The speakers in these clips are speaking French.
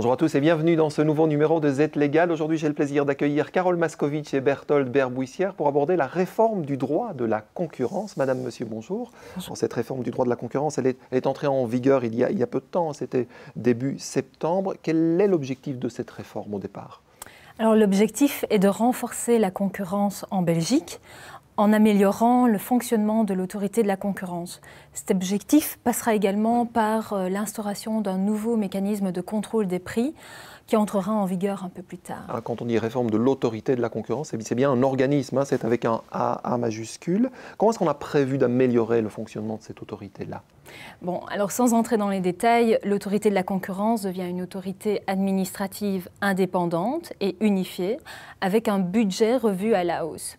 Bonjour à tous et bienvenue dans ce nouveau numéro de Z Légal. Aujourd'hui, j'ai le plaisir d'accueillir Carole Mascovitch et Berthold Berbouissière pour aborder la réforme du droit de la concurrence. Madame, monsieur, bonjour. Bonjour. Cette réforme du droit de la concurrence, elle est entrée en vigueur il y a peu de temps, c'était début septembre. Quel est l'objectif de cette réforme au départ ? Alors, l'objectif est de renforcer la concurrence en Belgique en améliorant le fonctionnement de l'autorité de la concurrence. Cet objectif passera également par l'instauration d'un nouveau mécanisme de contrôle des prix qui entrera en vigueur un peu plus tard. Alors, quand on dit réforme de l'autorité de la concurrence, c'est bien un organisme, hein, c'est avec un A majuscule. Comment est-ce qu'on a prévu d'améliorer le fonctionnement de cette autorité-là ? Bon, alors sans entrer dans les détails, l'autorité de la concurrence devient une autorité administrative indépendante et unifiée avec un budget revu à la hausse.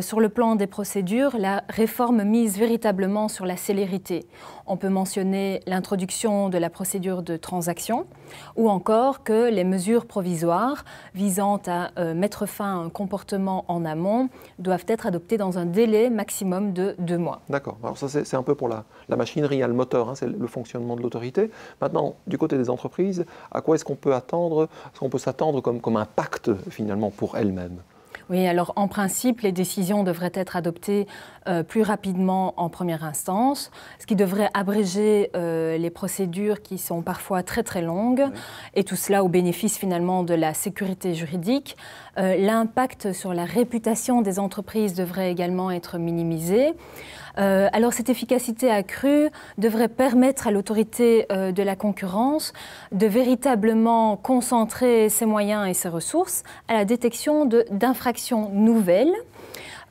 Sur le plan des procédures, la réforme mise véritablement sur la célérité. On peut mentionner l'introduction de la procédure de transaction ou encore que les mesures provisoires visant à mettre fin à un comportement en amont doivent être adoptées dans un délai maximum de 2 mois. D'accord. Alors ça, c'est un peu pour la machinerie, hein, le moteur, hein, c'est le fonctionnement de l'autorité. Maintenant, du côté des entreprises, à quoi est-ce qu'on peut attendre, est-ce qu'on peut s'attendre comme un pacte finalement pour elles-mêmes ? Oui, alors en principe, les décisions devraient être adoptées plus rapidement en première instance, ce qui devrait abréger les procédures qui sont parfois très très longues, oui. Et tout cela au bénéfice finalement de la sécurité juridique. L'impact sur la réputation des entreprises devrait également être minimisé. Alors cette efficacité accrue devrait permettre à l'autorité de la concurrence de véritablement concentrer ses moyens et ses ressources à la détection d'infractions nouvelles.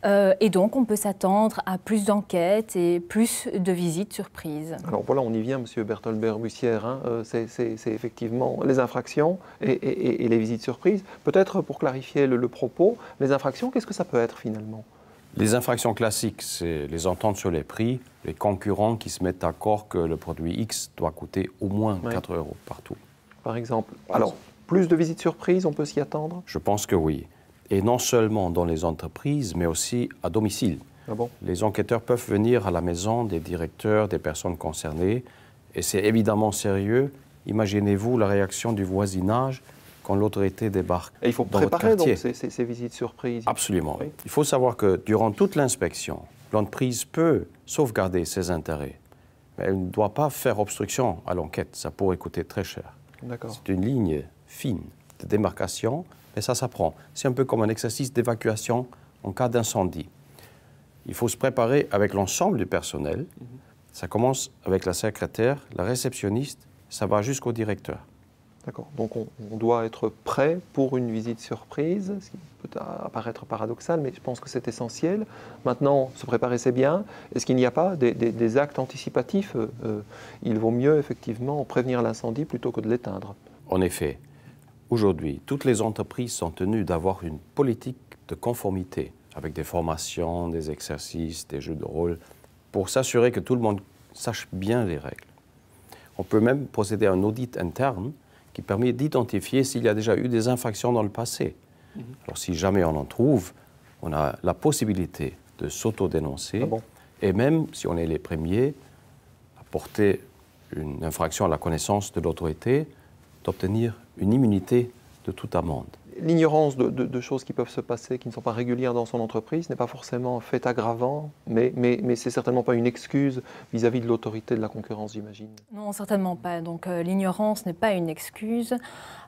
Et donc, on peut s'attendre à plus d'enquêtes et plus de visites surprises. Alors voilà, on y vient, Monsieur Berthold Berbouissière, hein, c'est effectivement les infractions et les visites surprises. Peut-être pour clarifier le propos, les infractions, qu'est-ce que ça peut être finalement ? Les infractions classiques, c'est les ententes sur les prix, les concurrents qui se mettent d'accord que le produit X doit coûter au moins 4 € partout. Par exemple. Alors, plus de visites surprises, on peut s'y attendre ? Je pense que oui. Et non seulement dans les entreprises, mais aussi à domicile. Ah bon ? Les enquêteurs peuvent venir à la maison des directeurs, des personnes concernées, et c'est évidemment sérieux. Imaginez-vous la réaction du voisinage quand l'autorité débarque. Et il faut préparer donc ces visites surprises. Absolument. Oui. Il faut savoir que durant toute l'inspection, l'entreprise peut sauvegarder ses intérêts, mais elle ne doit pas faire obstruction à l'enquête. Ça pourrait coûter très cher. C'est une ligne fine de démarcation, mais ça s'apprend. C'est un peu comme un exercice d'évacuation en cas d'incendie. Il faut se préparer avec l'ensemble du personnel. Ça commence avec la secrétaire, la réceptionniste, ça va jusqu'au directeur. D'accord. Donc on doit être prêt pour une visite surprise, ce qui peut apparaître paradoxal, mais je pense que c'est essentiel. Maintenant, se préparer, c'est bien. Est-ce qu'il n'y a pas des actes anticipatifs ? Il vaut mieux effectivement prévenir l'incendie plutôt que de l'éteindre. En effet, aujourd'hui, toutes les entreprises sont tenues d'avoir une politique de conformité avec des formations, des exercices, des jeux de rôle, pour s'assurer que tout le monde sache bien les règles. On peut même procéder à un audit interne qui permet d'identifier s'il y a déjà eu des infractions dans le passé. Alors si jamais on en trouve, on a la possibilité de s'auto-dénoncer, et même si on est les premiers à porter une infraction à la connaissance de l'autorité, d'obtenir une immunité de toute amende. L'ignorance de choses qui peuvent se passer, qui ne sont pas régulières dans son entreprise, n'est pas forcément un fait aggravant, mais c'est certainement pas une excuse vis-à-vis de l'autorité de la concurrence, j'imagine. Non, certainement pas. Donc l'ignorance n'est pas une excuse.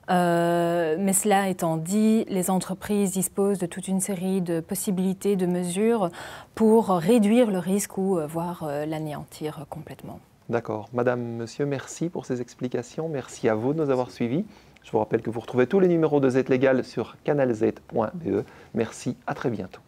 Mais cela étant dit, les entreprises disposent de toute une série de possibilités, de mesures pour réduire le risque ou voire l'anéantir complètement. D'accord. Madame, monsieur, merci pour ces explications. Merci à vous de nous avoir suivis. Je vous rappelle que vous retrouvez tous les numéros de Z Légal sur canalz.be. Merci, à très bientôt.